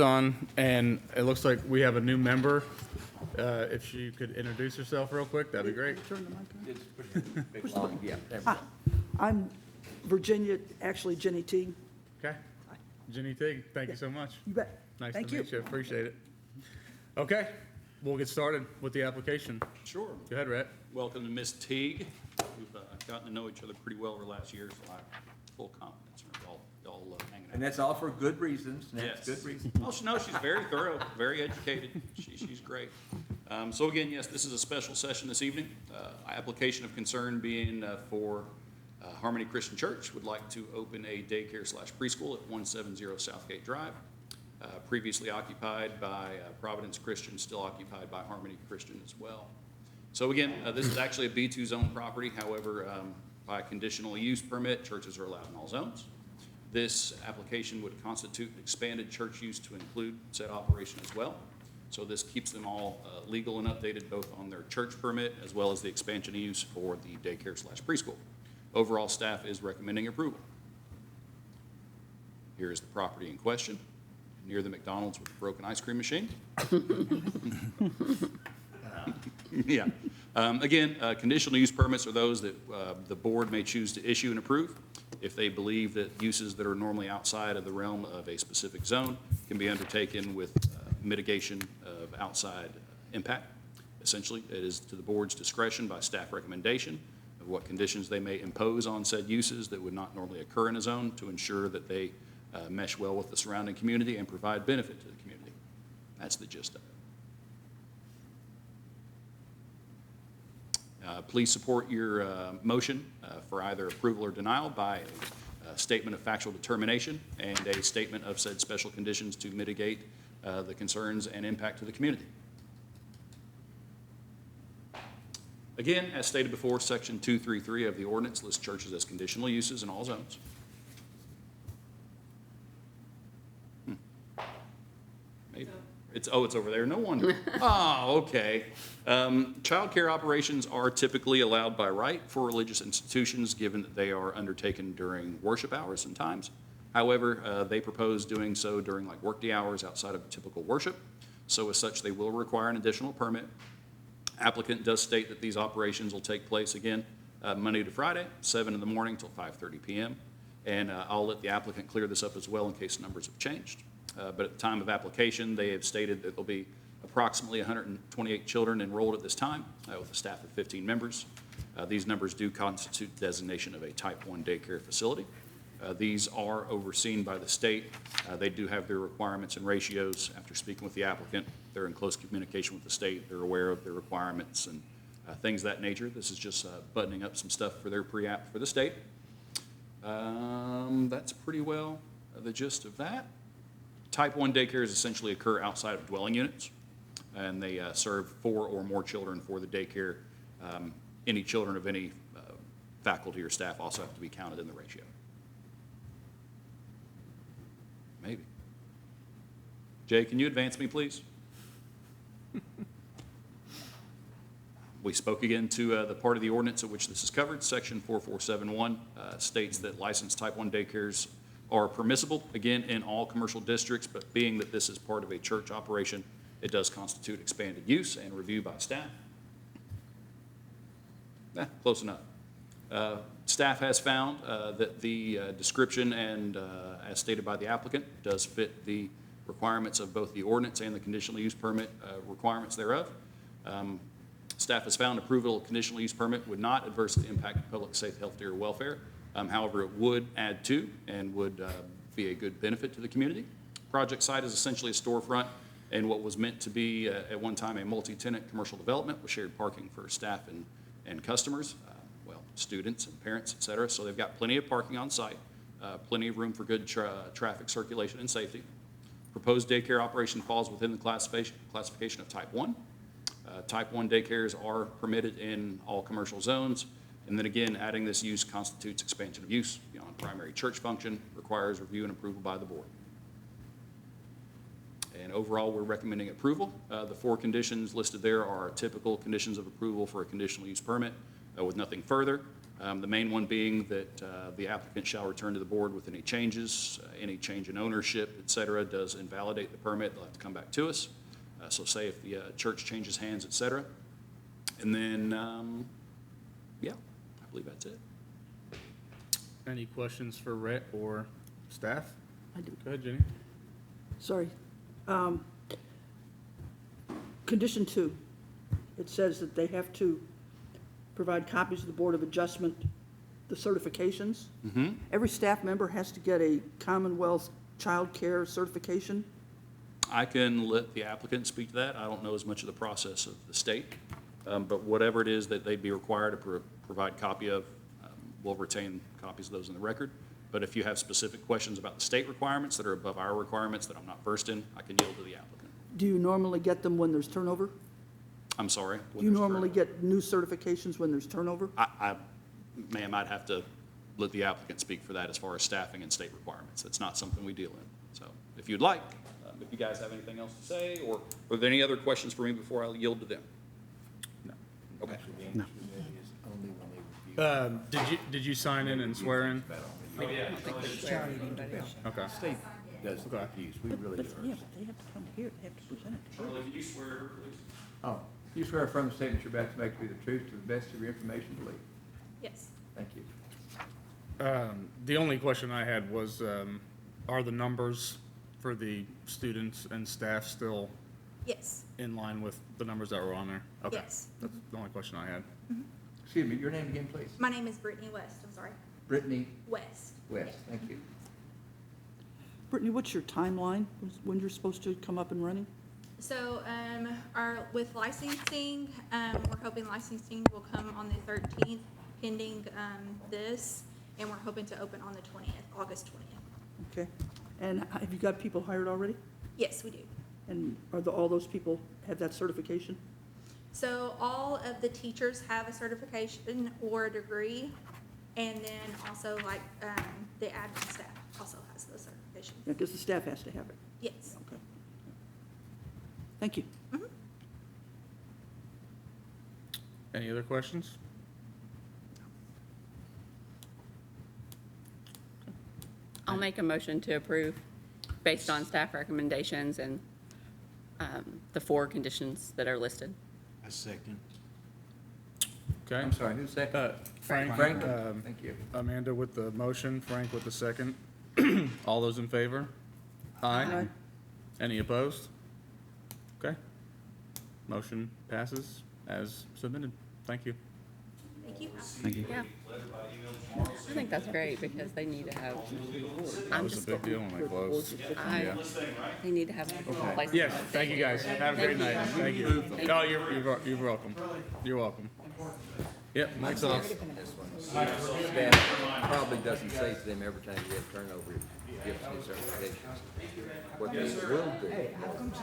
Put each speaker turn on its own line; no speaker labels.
On, and it looks like we have a new member. If you could introduce yourself real quick, that'd be great.
Turn the mic on.
It's pretty big, long, yeah, there we
Hi,
go.
I'm Virginia, actually Jenny Teague.
Okay. Jenny Tig, thank you so much.
You bet.
Nice
Thank
to meet you. Appreciate it. Okay, we'll get started with the application.
Sure.
Go ahead, Rhett.
Welcome to Ms. Teague. We've gotten to know each other pretty well over the last year, so I have full confidence in y'all hanging out.
And that's all for good reasons, that's
Yes.
good reasons.
Oh, no, she's very thorough, very educated. She's great. So again, yes, this is a special session this evening. Application of concern being for Harmony Christian Church would like to open a daycare/preschool at 170 Southgate Drive. Previously occupied by Providence Christian, still occupied by Harmony Christian as well. So again, this is actually a B2 zone property. However, by conditional use permit, churches are allowed in all zones. This application would constitute expanded church use to include said operation as well. So this keeps them all legal and updated both on their church permit as well as the expansion of use for the daycare/preschool. Overall, staff is recommending approval. Here is the property in question, near the McDonald's with the broken ice cream machine. Yeah. Again, conditional use permits are those that the board may choose to issue and approve if they believe that uses that are normally outside of the realm of a specific zone can be undertaken with mitigation of outside impact. Essentially, it is to the board's discretion by staff recommendation of what conditions they may impose on said uses that would not normally occur in a zone to ensure that they mesh well with the surrounding community and provide benefit to the community. That's the gist of it. Please support your motion for either approval or denial by a statement of factual determination and a statement of said special conditions to mitigate the concerns and impact to the community. Again, as stated before, Section 233 of the ordinance lists churches as conditional uses in all zones. Maybe. It's over there. No wonder. Oh, okay. Child care operations are typically allowed by right for religious institutions, given that they are undertaken during worship hours and times. However, they propose doing so during like workday hours outside of typical worship. So as such, they will require an additional permit. Applicant does state that these operations will take place again Monday to Friday, 7 in the morning till 5:30 p.m. And I'll let the applicant clear this up as well in case numbers have changed. But at the time of application, they have stated that there'll be approximately 128 children enrolled at this time with a staff of 15 members. These numbers do constitute designation of a Type 1 daycare facility. These are overseen by the state. They do have their requirements and ratios. After speaking with the applicant, they're in close communication with the state. They're aware of their requirements and things of that nature. This is just buttoning up some stuff for their pre-app for the state. That's pretty well the gist of that. Type 1 daycares essentially occur outside of dwelling units, and they serve 4 or more children for the daycare. Any children of any faculty or staff also have to be counted in the ratio. Maybe. Jay, can you advance me, please? We spoke again to the part of the ordinance at which this is covered. Section 4471 states that licensed Type 1 daycares are permissible, again, in all commercial districts, but being that this is part of a church operation, it does constitute expanded use and review by staff. Close enough. Staff has found that the description and as stated by the applicant does fit the requirements of both the ordinance and the conditional use permit requirements thereof. Staff has found approval of conditional use permit would not adversely impact public safety or welfare. However, it would add to and would be a good benefit to the community. Project site is essentially a storefront and what was meant to be at one time a multi-tenant commercial development with shared parking for staff and customers, students and parents, et cetera. So they've got plenty of parking on site, plenty of room for good traffic circulation and safety. Proposed daycare operation falls within the classification of Type 1. Type 1 daycares are permitted in all commercial zones. And then again, adding this use constitutes expansion of use beyond primary church function, requires review and approval by the board. And overall, we're recommending approval. The 4 conditions listed there are typical conditions of approval for a conditional use permit with nothing further. The main one being that the applicant shall return to the board with any changes, any change in ownership, et cetera, does invalidate the permit, they'll have to come back to us. So say if the church changes hands, et cetera. And then, yeah, I believe that's it.
Any questions for Rhett or staff?
I do.
Go ahead, Jenny.
Sorry. Condition 2, it says that they have to provide copies of the Board of Adjustment, the certifications. Every staff member has to get a Commonwealth Child Care certification.
I can let the applicant speak to that. I don't know as much of the process of the state, but whatever it is that they'd be required to provide copy of, we'll retain copies of those in the record. But if you have specific questions about the state requirements that are above our requirements that I'm not versed in, I can yield to the applicant.
Do you normally get them when there's turnover?
I'm sorry?
Do you normally get new certifications when there's turnover?
Ma'am, I'd have to let the applicant speak for that as far as staffing and state requirements. That's not something we deal in. So if you'd like, if you guys have anything else to say, or are there any other questions for me before I yield to them? No. Okay.
Did you sign in and swear in? Okay.
State does confuse, we really
But,
are.
yeah, but they have to come here, they have to present it to you.
Can you swear, please?
Oh, you swear affirm the statement you're about to make to be the truth to the best of your information belief.
Yes.
Thank you.
The only question I had was, are the numbers for the students and staff still
Yes.
in line with the numbers that were on there? Okay.
Yes.
That's the only question I had.
Excuse me, your name again, please?
My name is Brittany West. I'm sorry.
Brittany
West.
West, thank you.
Brittany, what's your timeline, when you're supposed to come up and running?
So, with licensing, we're hoping licensing will come on the 13th, pending, this, and we're hoping to open on the 20th, August 20th.
Okay. And have you got people hired already?
Yes, we do.
And all those people have that certification?
So all of the teachers have a certification or a degree, and then also like, the admin staff also has those certifications.
Yeah, because the staff has to have it.
Yes.
Okay. Thank you.
Any other questions?
I'll make a motion to approve based on staff recommendations and the 4 conditions that are listed.
A second.
Okay.
I'm sorry, who's second?
Frank,
Frank, thank you.
Amanda with the motion, Frank with the second. All those in favor?
Aye.
Any opposed? Okay. Motion passes as submitted. Thank you.
Thank you.
Yeah. I think that's great because they need to have,
That
I'm
was a
just,
big deal when they closed. Yeah.
they need to have a place.
Yes, thank you guys. Have a great night. Thank you. No, you're welcome. You're welcome. Yep, mic's off.
Staff probably doesn't say to them every time you have turnover, give us new certifications. What they will do